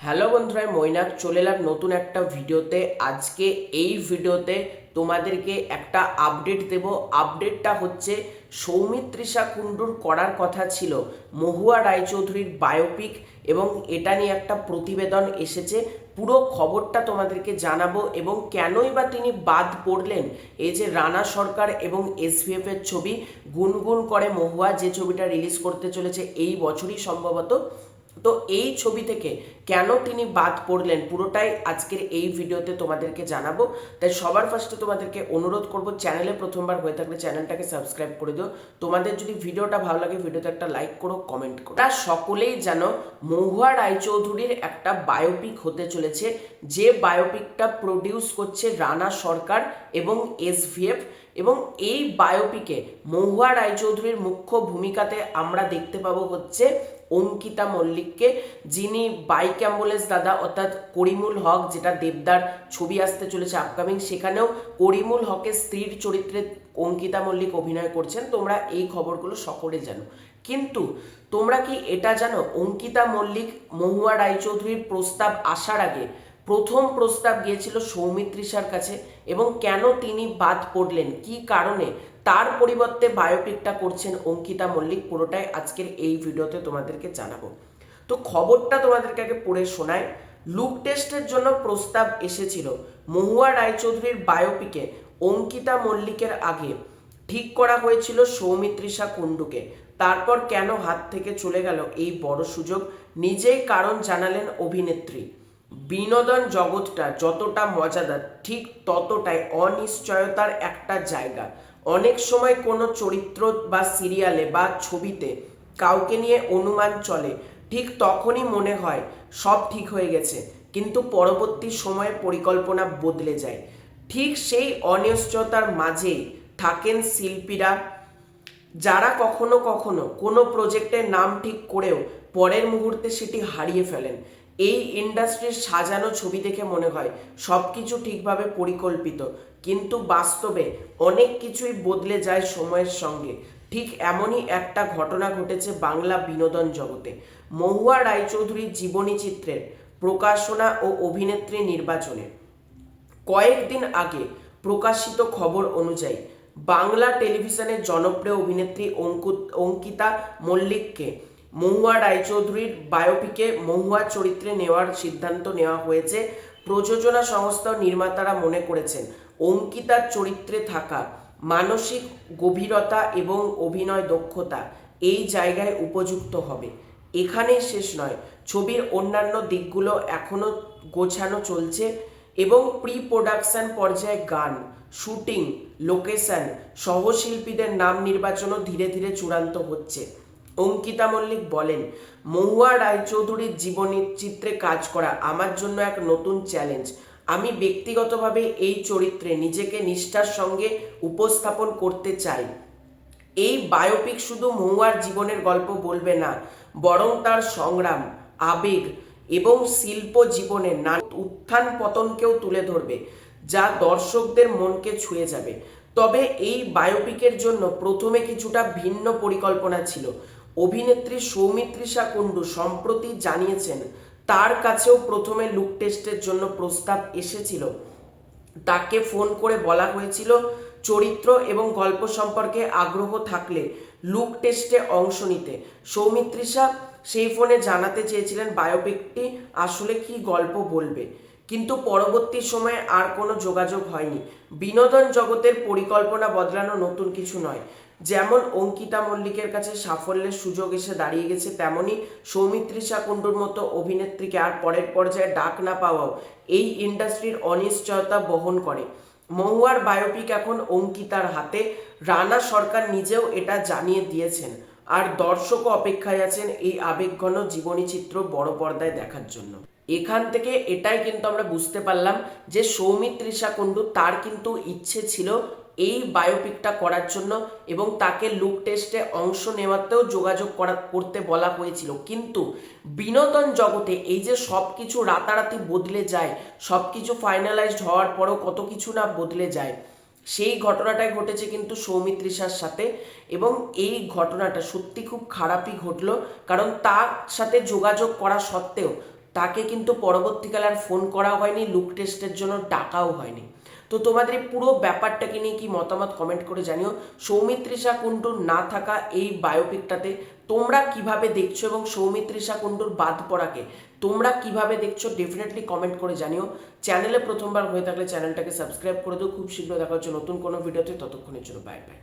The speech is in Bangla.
হ্যালো বন্ধুরা, মৈনাক চলে এলাম নতুন একটা ভিডিওতে। আজকে এই ভিডিওতে তোমাদেরকে একটা আপডেট দেব। আপডেটটা হচ্ছে সৌমিত্রিষা কুণ্ডুর করার কথা ছিল মহুয়া রায়চৌধুরীর বায়োপিক, এবং এটা নিয়ে একটা প্রতিবেদন এসেছে। পুরো খবরটা তোমাদেরকে জানাবো এবং কেনই বা তিনি বাদ পড়লেন। এই যে রানা সরকার এবং এসভিএফ এর ছবি গুনগুন করে মহুয়া, যে ছবিটা রিলিজ করতে চলেছে এই বছরই সম্ভবত, তো এই ছবি থেকে কেন তিনি বাদ পড়লেন পুরোটাই আজকের এই ভিডিওতে তোমাদেরকে জানাবো। তাই সবার ফার্স্টে তোমাদেরকে অনুরোধ করব, চ্যানেলে প্রথমবার হয়ে থাকলে চ্যানেলটাকে সাবস্ক্রাইব করে দিও। তোমাদের যদি ভিডিওটা ভালো লাগে ভিডিওতে একটা লাইক করো, কমেন্ট করো। তা সকলেই জানো মহুয়া রায়চৌধুরীর একটা বায়োপিক হতে চলেছে, যে বায়োপিকটা প্রডিউস করছে রানা সরকার এবং এসভিএফ। এবং এই বায়োপিকে মহুয়া রায়চৌধুরীর মুখ্য ভূমিকাতে আমরা দেখতে পাবো হচ্ছে অঙ্কিতা মল্লিককে, যিনি বাইক অ্যাম্বুলেন্স দাদা অর্থাৎ করিমুল হক, যেটা দেবদার ছবি আসতে চলেছে আপকামিং, সেখানেও করিমুল হকের স্ত্রীর চরিত্রে অঙ্কিতা মল্লিক অভিনয় করছেন। তোমরা এই খবরগুলো সকলে জানো, কিন্তু তোমরা কি এটা জানো অঙ্কিতা মল্লিক মহুয়া রায়চৌধুরীর প্রস্তাব আসার আগে প্রথম প্রস্তাব গিয়েছিল সৌমিত্রিষার কাছে, এবং কেন তিনি বাদ পড়লেন, কি কারণে তার পরিবর্তে বায়োপিকটা করছেন অঙ্কিতা মল্লিক, পুরোটাই আজকের এই ভিডিওতে তোমাদেরকে জানাবো। তো খবরটা তোমাদেরকে আগে পড়ে শোনায়। লুক টেস্টের জন্য প্রস্তাব এসেছিল মহুয়া রায়চৌধুরীর বায়োপিকে অঙ্কিতা মল্লিকের আগে ঠিক করা হয়েছিল সৌমিত্রিষা কুণ্ডুকে। তারপর কেন হাত থেকে চলে গেল এই বড় সুযোগ, নিজেই কারণ জানালেন অভিনেত্রী। বিনোদন জগৎটা যতটা মজাদার ঠিক ততটাই অনিশ্চয়তার একটা জায়গা। অনেক সময় কোনো চরিত্র বা সিরিয়ালে বা ছবিতে কাউকে নিয়ে অনুমান চলে, ঠিক তখনই মনে হয় সব ঠিক হয়ে গেছে, কিন্তু পরবর্তী সময়ে পরিকল্পনা বদলে যায়। ঠিক সেই অনিশ্চয়তার মাঝেই থাকেন শিল্পীরা, যারা কখনো কখনো কোনো প্রজেক্টের নাম ঠিক করেও পরের মুহূর্তে সেটি হারিয়ে ফেলেন। এই ইন্ডাস্ট্রির সাজানো ছবি দেখে মনে হয় সব কিছু ঠিকভাবে পরিকল্পিত, কিন্তু বাস্তবে অনেক কিছুই বদলে যায় সময়ের সঙ্গে। ঠিক এমনই একটা ঘটনা ঘটেছে বাংলা বিনোদন জগতে। মহুয়া রায়চৌধুরীর জীবনী চিত্রের প্রকাশনা ও অভিনেত্রী নির্বাচনে কয়েকদিন আগে প্রকাশিত খবর অনুযায়ী বাংলা টেলিভিশনের জনপ্রিয় অভিনেত্রী অঙ্কিতা মল্লিককে মহুয়া রায়চৌধুরীর বায়োপিকে মহুয়া চরিত্রে নেওয়ার সিদ্ধান্ত নেওয়া হয়েছে। প্রযোজনা সংস্থা ও নির্মাতারা মনে করেছেন অঙ্কিতার চরিত্রে থাকা মানসিক গভীরতা এবং অভিনয় দক্ষতা এই জায়গায় উপযুক্ত হবে। এখানেই শেষ নয়, ছবির অন্যান্য দিকগুলো এখনও গোছানো চলছে এবং প্রি প্রোডাকশন পর্যায়ে গান, শুটিং, লোকেশন, সহশিল্পীদের নাম নির্বাচনও ধীরে ধীরে চূড়ান্ত হচ্ছে। অঙ্কিতা মল্লিক বলেন, মহুয়া রায়চৌধুরীর জীবনী চিত্রে কাজ করা আমার জন্য এক নতুন চ্যালেঞ্জ। আমি ব্যক্তিগতভাবে এই চরিত্রে নিজেকে নিষ্ঠার সঙ্গে উপস্থাপন করতে চাই। এই বায়োপিক শুধু মহুয়ার জীবনের গল্প বলবে না, বরং তার সংগ্রাম, আবেগ এবং শিল্প জীবনের নানা উত্থান পতনকেও তুলে ধরবে, যা দর্শকদের মনকে ছুঁয়ে যাবে। তবে এই বায়োপিকের জন্য প্রথমে কিছুটা ভিন্ন পরিকল্পনা ছিল। অভিনেত্রী সৌমিত্রিষা কুণ্ডু সম্প্রতি জানিয়েছেন তার কাছেও প্রথমে লুক টেস্টের জন্য প্রস্তাব এসেছিল। তাকে ফোন করে বলা হয়েছিল চরিত্র এবং গল্প সম্পর্কে আগ্রহ থাকলে লুক টেস্টে অংশ নিতে। সৌমিত্রিষা সেই ফোনে জানাতে চেয়েছিলেন বায়োপিকটি আসলে কি গল্প বলবে, কিন্তু পরবর্তী সময়ে আর কোনো যোগাযোগ হয়নি। বিনোদন জগতের পরিকল্পনা বদলানো নতুন কিছু নয়। যেমন অঙ্কিতা মল্লিকের কাছে সাফল্যের সুযোগ এসে দাঁড়িয়ে গেছে, তেমনি সৌমিত্রিষা কুণ্ডুর মতো অভিনেত্রীকে আর পরের পর্যায়ে ডাক না পাওয়াও এই ইন্ডাস্ট্রির অনিশ্চয়তা বহন করে। মহুয়ার বায়োপিক এখন অঙ্কিতার হাতে। রানা সরকার নিজেও এটা জানিয়ে দিয়েছেন, আর দর্শকও অপেক্ষায় আছেন এই আবেগঘন জীবনী চিত্র বড় পর্দায় দেখার জন্য। এখান থেকে এটাই কিন্তু আমরা বুঝতে পারলাম যে সৌমিত্রিষা কুণ্ডু তার কিন্তু ইচ্ছে ছিল এই বায়োপিকটা করার জন্য, এবং তাকে লুক টেস্টে অংশ নেওয়াতেও যোগাযোগ করতে বলা হয়েছিল। কিন্তু বিনোদন জগতে এই যে সব কিছু রাতারাতি বদলে যায়, সব কিছু ফাইনালাইজড হওয়ার পরও কত কিছু না বদলে যায়, সেই ঘটনাটাই ঘটেছে কিন্তু সৌমিত্রিষার সাথে। এবং এই ঘটনাটা সত্যি খুব খারাপই ঘটলো, কারণ তার সাথে যোগাযোগ করা সত্ত্বেও তাকে কিন্তু পরবর্তীকালে আর ফোন করা হয়নি, লুক টেস্টের জন্য ডাকাও হয়নি। তো তোমাদের এই পুরো ব্যাপারটাকে নিয়ে কি মতামত কমেন্ট করে জানিও। সৌমিত্রিষা কুণ্ডুর না থাকা এই বায়োপিকটাতে তোমরা কিভাবে দেখছো এবং সৌমিত্রিষা কুণ্ডুর বাদ পড়াকে তোমরা কিভাবে দেখছো ডেফিনেটলি কমেন্ট করে জানিও। চ্যানেলে প্রথমবার হয়ে থাকলে চ্যানেলটাকে সাবস্ক্রাইব করে দিও। খুব শীঘ্র দেখা হচ্ছে নতুন কোনো ভিডিওতে, ততক্ষণের জন্য বাই বাই।